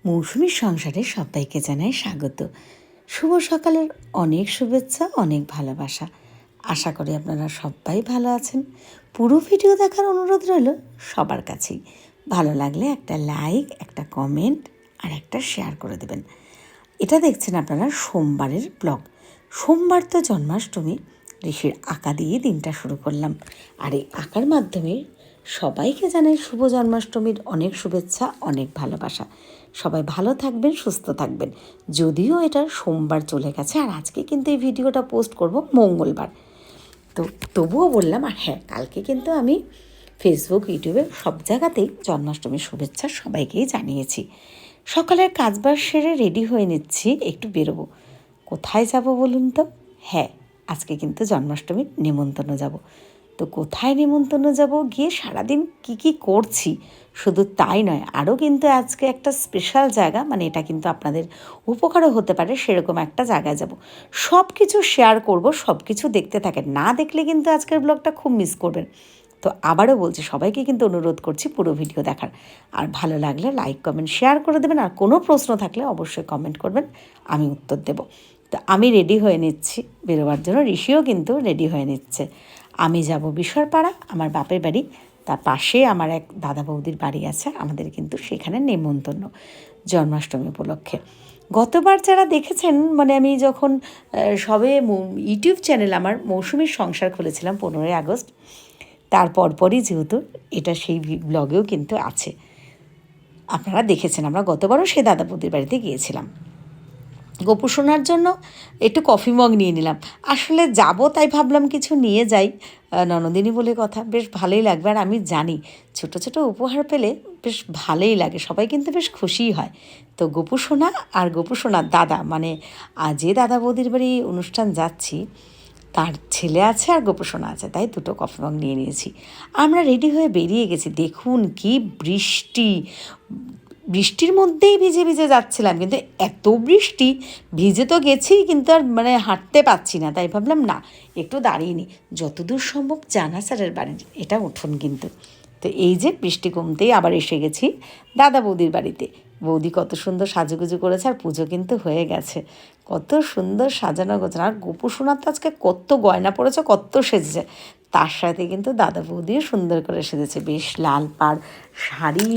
মৌসুমীর সংসারে সবাইকে জানাই স্বাগত। শুভ সকালের অনেক শুভেচ্ছা, অনেক ভালোবাসা। আশা করি আপনারা সবাই ভালো আছেন। পুরো ভিডিও দেখার অনুরোধ রইল সবার কাছেই। ভালো লাগলে একটা লাইক, একটা কমেন্ট আর একটা শেয়ার করে দেবেন। এটা দেখছেন আপনারা সোমবারের ব্লগ। সোমবার তো জন্মাষ্টমী, ঋষির আঁকা দিয়ে দিনটা শুরু করলাম। আর এই আঁকার মাধ্যমে সবাইকে জানাই শুভ জন্মাষ্টমীর অনেক শুভেচ্ছা, অনেক ভালোবাসা। সবাই ভালো থাকবেন, সুস্থ থাকবেন। যদিও এটা সোমবার চলে গেছে, আর আজকে কিন্তু এই ভিডিওটা পোস্ট করব মঙ্গলবার। তো তবুও বললাম, আর হ্যাঁ, কালকে কিন্তু আমি ফেসবুক, ইউটিউবে সব জায়গাতেই জন্মাষ্টমীর শুভেচ্ছা সবাইকেই জানিয়েছি। সকালের কাজবাজ সেরে রেডি হয়ে নিচ্ছি, একটু বেরোবো। কোথায় যাব বলুন তো? হ্যাঁ, আজকে কিন্তু জন্মাষ্টমীর নেমন্তন্ন যাব। তো কোথায় নেমন্তন্ন যাব, গিয়ে সারাদিন কি করছি শুধু তাই নয়, আরও কিন্তু আজকে একটা স্পেশাল জায়গা, মানে এটা কিন্তু আপনাদের উপকারও হতে পারে, সেরকম একটা জায়গায় যাব। সব কিছু শেয়ার করব, সব কিছু দেখতে থাকেন। না দেখলে কিন্তু আজকের ব্লগটা খুব মিস করবেন। তো আবারও বলছি, সবাইকে কিন্তু অনুরোধ করছি পুরো ভিডিও দেখার। আর ভালো লাগলে লাইক, কমেন্ট, শেয়ার করে দেবেন। আর কোনো প্রশ্ন থাকলে অবশ্যই কমেন্ট করবেন, আমি উত্তর দেব। তো আমি রেডি হয়ে নিচ্ছি বেরোবার জন্য, ঋষিও কিন্তু রেডি হয়ে নিচ্ছে। আমি যাব বিশরপাড়া, আমার বাপের বাড়ি। তার পাশে আমার এক দাদা বৌদির বাড়ি আছে, আমাদের কিন্তু সেখানে নেমন্তন্ন জন্মাষ্টমী উপলক্ষে। গতবার যারা দেখেছেন, মানে আমি যখন সবে ইউটিউব চ্যানেল আমার মৌসুমীর সংসার খুলেছিলাম 15ই আগস্ট, তার পরপরই যেহেতু এটা সেই ব্লগেও কিন্তু আছে, আপনারা দেখেছেন। আমরা গতবারও সেই দাদা বৌদির বাড়িতে গিয়েছিলাম। গোপু শোনার জন্য একটু কফি মগ নিয়ে নিলাম। আসলে যাব তাই ভাবলাম কিছু নিয়ে যাই, ননদিনী বলে কথা, বেশ ভালোই লাগবে। আর আমি জানি ছোট ছোট উপহার পেলে বেশ ভালোই লাগে, সবাই কিন্তু বেশ খুশিই হয়। তো গোপু সোনা আর গোপু সোনার দাদা, মানে যে দাদা বৌদির বাড়ি অনুষ্ঠান যাচ্ছি তার ছেলে আছে আর গোপু সোনা আছে, তাই দুটো কফি মগ নিয়ে নিয়েছি। আমরা রেডি হয়ে বেরিয়ে গেছি। দেখুন কি বৃষ্টি, বৃষ্টির মধ্যেই ভিজে ভিজে যাচ্ছিলাম, কিন্তু এত বৃষ্টি, ভিজে তো গেছি কিন্তু আর মানে হাঁটতে পারছি না। তাই ভাবলাম না, একটু দাঁড়িয়ে নিই। যতদূর সম্ভব জানা স্যারের বাড়ির এটা উঠোন কিন্তু। তো এই যে বৃষ্টি কমতেই আবার এসে গেছি দাদা বৌদির বাড়িতে। বৌদি কত সুন্দর সাজুগুজু করেছে, আর পুজো কিন্তু হয়ে গেছে। কত সুন্দর সাজানো গোছানো। আর গোপু সোনার তো আজকে কত গয়না পড়েছে, কত সেজেছে। তার সাথে কিন্তু দাদা বৌদিও সুন্দর করে সেজেছে, বেশ লাল পাড় শাড়ি,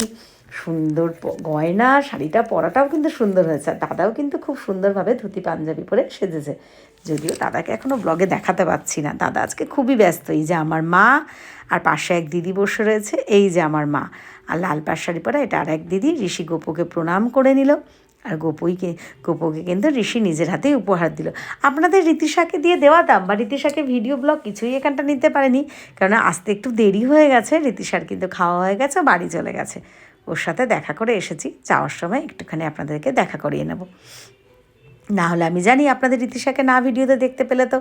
সুন্দর গয়না, শাড়িটা পরাটাও কিন্তু সুন্দর হয়েছে। আর দাদাও কিন্তু খুব সুন্দরভাবে ধুতি পাঞ্জাবি পরে সেজেছে। যদিও দাদাকে এখনও ব্লগে দেখাতে পারছি না, দাদা আজকে খুবই ব্যস্ত। এই যে আমার মা, আর পাশে এক দিদি বসে রয়েছে, এই যে আমার মা। আর লাল পাড় শাড়ি পরা এটা আর এক দিদি। ঋষি গোপুকে প্রণাম করে নিল, আর গোপুকে কিন্তু ঋষি নিজের হাতেই উপহার দিল। আপনাদের রীতিশাকে দিয়ে দেওয়া দাম বা রীতিশাকে ভিডিও ব্লগ কিছুই এখানটা নিতে পারেনি, কেননা আসতে একটু দেরি হয়ে গেছে। রীতিশার কিন্তু খাওয়া হয়ে গেছে, বাড়ি চলে গেছে। ওর সাথে দেখা করে এসেছি, যাওয়ার সময় একটুখানি আপনাদেরকে দেখা করিয়ে নেব। না হলে আমি জানি আপনাদের রীতিশাকে না ভিডিওতে দেখতে পেলে তো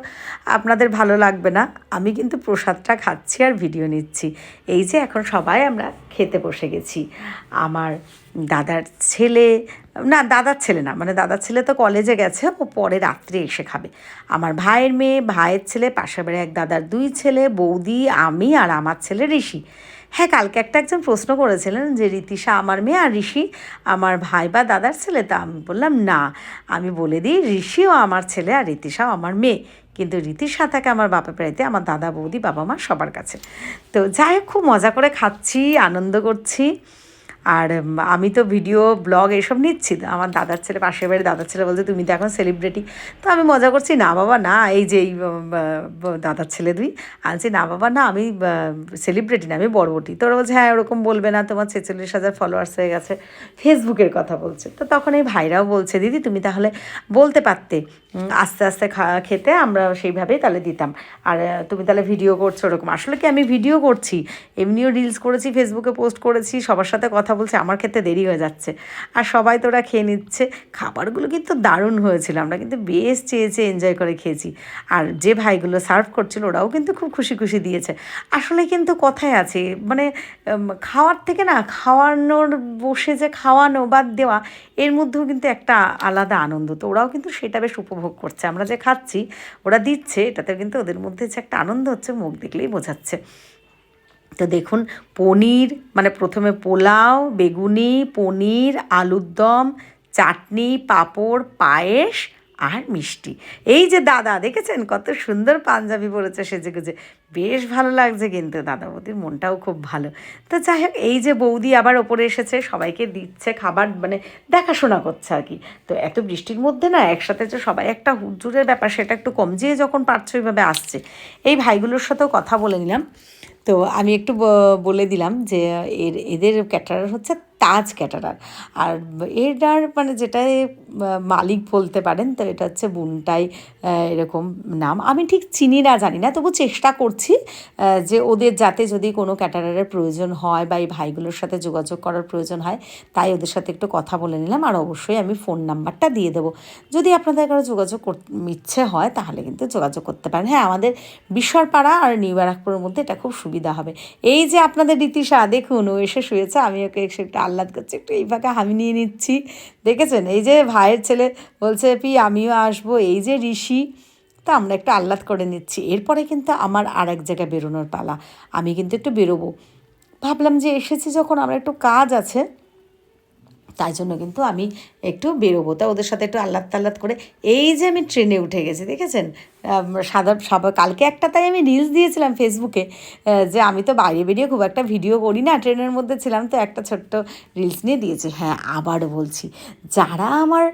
আপনাদের ভালো লাগবে না। আমি কিন্তু প্রসাদটা খাচ্ছি আর ভিডিও নিচ্ছি। এই যে এখন সবাই আমরা খেতে বসে গেছি। আমার দাদার ছেলে, না দাদার ছেলে না, মানে দাদার ছেলে তো কলেজে গেছে, ও পরে রাত্রে এসে খাবে। আমার ভাইয়ের মেয়ে, ভাইয়ের ছেলে, পাশের বাড়ি এক দাদার 2 ছেলে, বৌদি, আমি আর আমার ছেলে ঋষি। হ্যাঁ, কালকে একজন প্রশ্ন করেছিলেন যে রীতিশা আমার মেয়ে আর ঋষি আমার ভাই বা দাদার ছেলে। তা আমি বললাম না, আমি বলে দিই ঋষিও আমার ছেলে আর রীতিশাও আমার মেয়ে। কিন্তু রীতিশা থাকে আমার বাপের বাড়িতে, আমার দাদা বৌদি, বাবা মা সবার কাছে। তো যাই হোক, খুব মজা করে খাচ্ছি, আনন্দ করছি। আর আমি তো ভিডিও ব্লগ এসব নিচ্ছি। আমার দাদার ছেলে, পাশের বাড়ির দাদার ছেলে বলছে তুমি তো এখন সেলিব্রিটি। তো আমি মজা করছি, না বাবা না, এই যে এই দাদার ছেলে 2 আনছি, না বাবা না, আমি সেলিব্রিটি না, আমি বড়বটি। তোরা বলছে হ্যাঁ ওরকম বলবে না, তোমার 46,000 ফলোয়ার্স হয়ে গেছে। ফেসবুকের কথা বলছে। তো তখন এই ভাইরাও বলছে দিদি তুমি তাহলে বলতে পারতে, আস্তে আস্তে খেতে আমরা সেইভাবেই তাহলে দিতাম। আর তুমি তাহলে ভিডিও করছো ওরকম। আসলে কি আমি ভিডিও করছি, এমনিও রিলস করেছি, ফেসবুকে পোস্ট করেছি, সবার সাথে কথা বলছি, আমার খেতে দেরি হয়ে যাচ্ছে। আর সবাই তোরা খেয়ে নিচ্ছে। খাবারগুলো কিন্তু দারুণ হয়েছিল, আমরা কিন্তু বেশ চেয়ে এনজয় করে খেয়েছি। আর যে ভাইগুলো সার্ভ করছিল ওরাও কিন্তু খুব খুশি খুশি দিয়েছে। আসলে কিন্তু কথায় আছে, মানে খাওয়ার থেকে না, খাওয়ানোর, বসে যে খাওয়ানো বা দেওয়া, এর মধ্যেও কিন্তু একটা আলাদা আনন্দ। তো ওরাও কিন্তু সেটা বেশ উপভোগ করছে। আমরা যে খাচ্ছি, ওরা দিচ্ছে, এটাতে কিন্তু ওদের মধ্যে যে একটা আনন্দ হচ্ছে মুখ দেখলেই বোঝাচ্ছে। তো দেখুন পনির, মানে প্রথমে পোলাও, বেগুনি, পনির, আলুর দম, চাটনি, পাঁপড়, পায়েস আর মিষ্টি। এই যে দাদা দেখেছেন কত সুন্দর পাঞ্জাবি পরেছে সেজেগুজে, বেশ ভালো লাগছে, কিন্তু দাদা বৌদির মনটাও খুব ভালো। তো যাই হোক, এই যে বৌদি আবার ওপরে এসেছে, সবাইকে দিচ্ছে খাবার, মানে দেখাশোনা করছে আর কি। তো এত বৃষ্টির মধ্যে না একসাথে যে সবাই একটা হুড়জুড়ের ব্যাপার, সেটা একটু কম, যে যখন পারছে ওইভাবে আসছে। এই ভাইগুলোর সাথেও কথা বলে নিলাম। তো আমি একটু বলে দিলাম যে এদের ক্যাটারার হচ্ছে তাজ ক্যাটারার, আর এটার মানে যেটাই মালিক বলতে পারেন, তো এটা হচ্ছে বুনটাই এরকম নাম। আমি ঠিক চিনি না, জানি না, তবু চেষ্টা করছি যে ওদের যাতে যদি কোনো ক্যাটারারের প্রয়োজন হয় বা এই ভাইগুলোর সাথে যোগাযোগ করার প্রয়োজন হয়, তাই ওদের সাথে একটু কথা বলে নিলাম। আর অবশ্যই আমি ফোন নাম্বারটা দিয়ে দেবো, যদি আপনাদের কারো যোগাযোগ ইচ্ছে হয় তাহলে কিন্তু যোগাযোগ করতে পারেন। হ্যাঁ, আমাদের বিশ্বরপাড়া আর নিউ ব্যারাকপুরের মধ্যে এটা খুব সুবিধা হবে। এই যে আপনাদের রীতিশা দেখুন, ও এসে শুয়েছে, আমি ওকে একটু আহ্লাদ করছি, একটু এই ফাঁকে হামি নিয়ে নিচ্ছি। দেখেছেন, এই যে ভাইয়ের ছেলে বলছে পি আমিও আসবো, এই যে ঋষি, তা আমরা একটু আহ্লাদ করে নিচ্ছি। এরপরে কিন্তু আমার আর এক জায়গায় বেরোনোর পালা, আমি কিন্তু একটু বেরোবো। ভাবলাম যে এসেছি যখন, আমরা একটু কাজ আছে, তাই জন্য কিন্তু আমি একটু বেরোবো। তা ওদের সাথে একটু আহ্লাদ করে এই যে আমি ট্রেনে উঠে গেছি, দেখেছেন কালকে একটা, তাই আমি রিলস দিয়েছিলাম ফেসবুকে, যে আমি তো বাইরে বেরিয়ে খুব একটা ভিডিও করি না, ট্রেনের মধ্যে ছিলাম, তো একটা ছোট্ট রিলস নিয়ে দিয়েছি। হ্যাঁ, আবারও বলছি, যারা আমার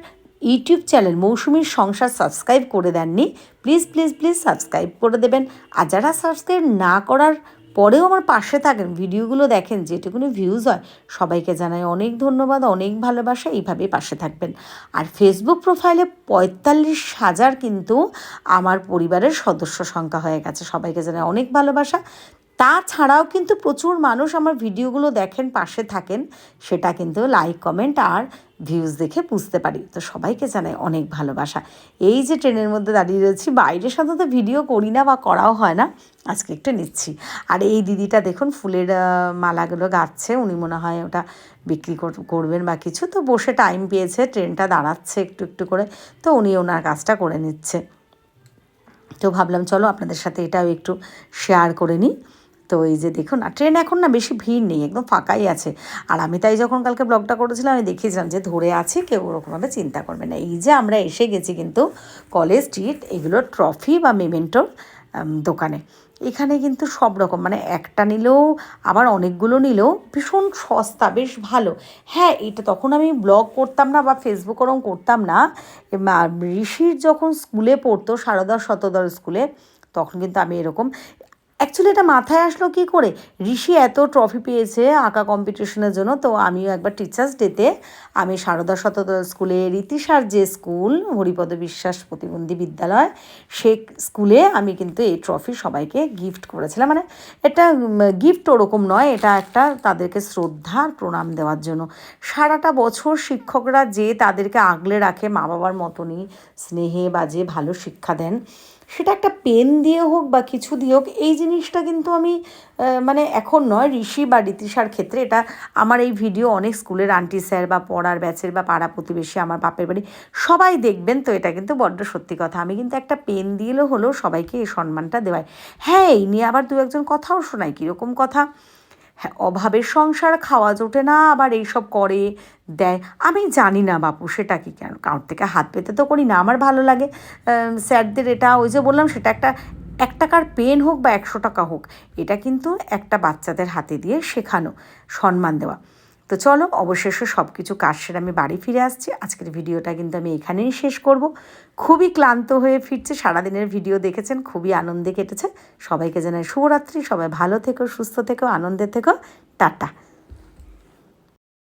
ইউটিউব চ্যানেল মৌসুমীর সংসার সাবস্ক্রাইব করে দেননি, প্লিজ প্লিজ প্লিজ সাবস্ক্রাইব করে দেবেন। আর যারা সাবস্ক্রাইব না করার পরেও আমার পাশে থাকেন, ভিডিওগুলো দেখেন, যেটুকুনি ভিউজ হয়, সবাইকে জানাই অনেক ধন্যবাদ, অনেক ভালোবাসা, এইভাবেই পাশে থাকবেন। আর ফেসবুক প্রোফাইলে 45,000 কিন্তু আমার পরিবারের সদস্য সংখ্যা হয়ে গেছে, সবাইকে জানাই অনেক ভালোবাসা। তাছাড়াও কিন্তু প্রচুর মানুষ আমার ভিডিওগুলো দেখেন, পাশে থাকেন, সেটা কিন্তু লাইক, কমেন্ট আর ভিউজ দেখে বুঝতে পারি। তো সবাইকে জানাই অনেক ভালোবাসা। এই যে ট্রেনের মধ্যে দাঁড়িয়ে রয়েছি, বাইরের সাথে তো ভিডিও করি না বা করাও হয় না, আজকে একটু নিচ্ছি। আর এই দিদিটা দেখুন ফুলের মালাগুলো গাচ্ছে, উনি মনে হয় ওটা বিক্রি করবেন বা কিছু, তো বসে টাইম পেয়েছে, ট্রেনটা দাঁড়াচ্ছে একটু একটু করে, তো উনি ওনার কাজটা করে নিচ্ছে। তো ভাবলাম চলো আপনাদের সাথে এটাও একটু শেয়ার করে নিই। তো এই যে দেখুন, আর ট্রেন এখন না বেশি ভিড় নেই, একদম ফাঁকাই আছে। আর আমি তাই যখন কালকে ব্লগটা করেছিলাম, আমি দেখিয়েছিলাম যে ধরে আছে, কেউ ওরকমভাবে চিন্তা করবে না। এই যে আমরা এসে গেছি কিন্তু কলেজ স্ট্রিট, এগুলো ট্রফি বা মেমেন্টোর দোকানে। এখানে কিন্তু সব রকম, মানে একটা নিলেও আবার অনেকগুলো নিলেও ভীষণ সস্তা, বেশ ভালো। হ্যাঁ, এটা তখন আমি ব্লগ করতাম না বা ফেসবুক ওরম করতাম না, ঋষির যখন স্কুলে পড়তো, সারদা শতদল স্কুলে, তখন কিন্তু আমি এরকম, অ্যাকচুয়ালি এটা মাথায় আসলো কী করে, ঋষি এত ট্রফি পেয়েছে আঁকা কম্পিটিশনের জন্য, তো আমিও একবার টিচার্স ডেতে আমি সারদা শতদল স্কুলে, রীতিশার যে স্কুল হরিপদ বিশ্বাস প্রতিবন্ধী বিদ্যালয়, সে স্কুলে আমি কিন্তু এই ট্রফি সবাইকে গিফট করেছিলাম। মানে এটা গিফট ওরকম নয়, এটা একটা তাদেরকে শ্রদ্ধা আর প্রণাম দেওয়ার জন্য। সারাটা বছর শিক্ষকরা যে তাদেরকে আগলে রাখে মা বাবার মতনই স্নেহে, বা যে ভালো শিক্ষা দেন, সেটা একটা পেন দিয়ে হোক বা কিছু দিয়ে হোক, এই জিনিসটা কিন্তু আমি মানে এখন নয়, ঋষি বা রীতিশার ক্ষেত্রে এটা আমার এই ভিডিও অনেক স্কুলের আন্টি স্যার বা পড়ার ব্যাচের বা পাড়া প্রতিবেশী, আমার বাপের বাড়ি সবাই দেখবেন। তো এটা কিন্তু বড্ড সত্যি কথা, আমি কিন্তু একটা পেন দিলেও হলেও সবাইকে এই সম্মানটা দেওয়াই। হ্যাঁ, এই নিয়ে আবার দু একজন কথাও শোনায়, কীরকম কথা, হ্যাঁ, অভাবের সংসার, খাওয়া জোটে না, আবার এইসব করে দেয়। আমি জানি না বাপু সেটা কি, কেন কারোর থেকে হাত পেতে তো করি না, আমার ভালো লাগে স্যারদের এটা, ওই যে বললাম, সেটা একটা 1 টাকার পেন হোক বা 100 টাকা হোক, এটা কিন্তু একটা বাচ্চাদের হাতে দিয়ে শেখানো, সম্মান দেওয়া। তো চলো, অবশেষে সব কিছু কাজ সেরে আমি বাড়ি ফিরে আসছি। আজকের ভিডিওটা কিন্তু আমি এখানেই শেষ করব। খুবই ক্লান্ত হয়ে ফিরছে, সারাদিনের ভিডিও দেখেছেন, খুবই আনন্দে কেটেছে। সবাইকে জানাই শুভরাত্রি, সবাই ভালো থেকো, সুস্থ থেকো, আনন্দে থেকো, টাটা।